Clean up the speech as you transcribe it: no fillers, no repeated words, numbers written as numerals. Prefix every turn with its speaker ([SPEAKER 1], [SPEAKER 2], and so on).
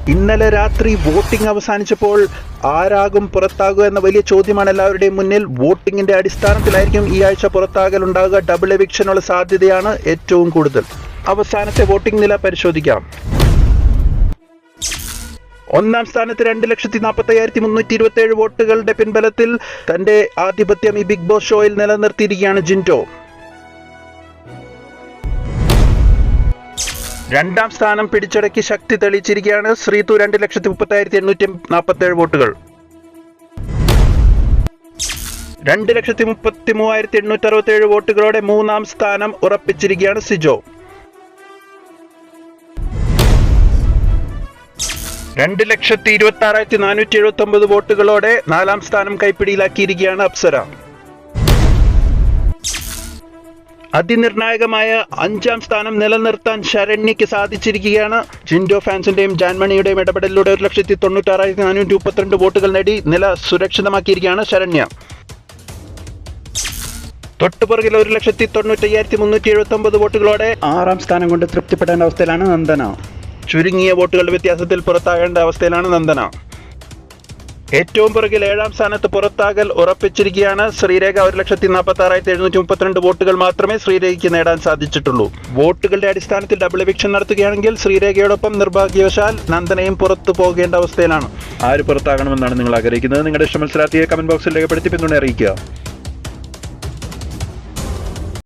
[SPEAKER 1] ഇന്നലെ രാത്രി വോട്ടിംഗ് അവസാനിച്ചപ്പോൾ ആരാകും പുറത്താകുക എന്ന വലിയ ചോദ്യമാണ് എല്ലാവരുടെയും മുന്നിൽ. വോട്ടിംഗിന്റെ അടിസ്ഥാനത്തിലായിരിക്കും ഈ ആഴ്ച പുറത്താകൽ ഉണ്ടാകുക. ഡബിൾ എവിക്ഷനുള്ള സാധ്യതയാണ് ഏറ്റവും കൂടുതൽ. അവസാനത്തെ വോട്ടിംഗ് നില പരിശോധിക്കാം. ഒന്നാം സ്ഥാനത്ത് 2,40,327 വോട്ടുകളുടെ പിൻബലത്തിൽ തന്റെ ആധിപത്യം ഈ ബിഗ് ബോസ് ഷോയിൽ നിലനിർത്തിയിരിക്കുകയാണ് ജിൻഡോ. രണ്ടാം സ്ഥാനം പിടിച്ചടക്കി ശക്തി തെളിയിച്ചിരിക്കുകയാണ് ശ്രീതു. 2,30,847 വോട്ടുകൾ. 2,33,867 വോട്ടുകളോടെ മൂന്നാം സ്ഥാനം ഉറപ്പിച്ചിരിക്കുകയാണ് സിജോ. 2,26,479 വോട്ടുകളോടെ നാലാം സ്ഥാനം കൈപ്പിടിയിലാക്കിയിരിക്കുകയാണ് അപ്സര. അതിനിർണായകമായ അഞ്ചാം സ്ഥാനം നിലനിർത്താൻ ശരണ്യയ്ക്ക് സാധിച്ചിരിക്കുകയാണ്. ജിൻഡോ ഫാൻസിന്റെയും ജാൻമണിയുടെയും ഇടപെടലിലൂടെ 1,96,432 വോട്ടുകൾ നേടി നില സുരക്ഷിതമാക്കിയിരിക്കുകയാണ് ശരണ്യ. തൊട്ടുപുറകിൽ 1,95,379 വോട്ടുകളോടെ ആറാം സ്ഥാനം കൊണ്ട് തൃപ്തിപ്പെടേണ്ട അവസ്ഥയിലാണ് നന്ദന. ചുരുങ്ങിയ വോട്ടുകളുടെ വ്യത്യാസത്തിൽ പുറത്താകേണ്ട അവസ്ഥയിലാണ് നന്ദന. ഏറ്റവും പുറകിൽ ഏഴാം സ്ഥാനത്ത് പുറത്താകൽ ഉറപ്പിച്ചിരിക്കുകയാണ് ശ്രീരേഖ. 1,46,732 വോട്ടുകൾ മാത്രമേ ശ്രീരേഖയ്ക്ക് നേടാൻ സാധിച്ചിട്ടുള്ളൂ. വോട്ടുകളുടെ അടിസ്ഥാനത്തിൽ ഡബിൾ എവിക്ഷൻ നടത്തുകയാണെങ്കിൽ ശ്രീരേഖയോടൊപ്പം നിർഭാഗ്യവശാൽ നന്ദനയും പുറത്തു പോകേണ്ട അവസ്ഥയിലാണ്. ആര് പുറത്താകണമെന്നാണ് നിങ്ങൾ ആഗ്രഹിക്കുന്നത്? നിങ്ങളുടെ ഇഷ്ട മത്സരാർത്ഥിയെ കമന്റ് ബോക്സിൽ രേഖപ്പെടുത്തി പിന്തുണ അറിയിക്കുക.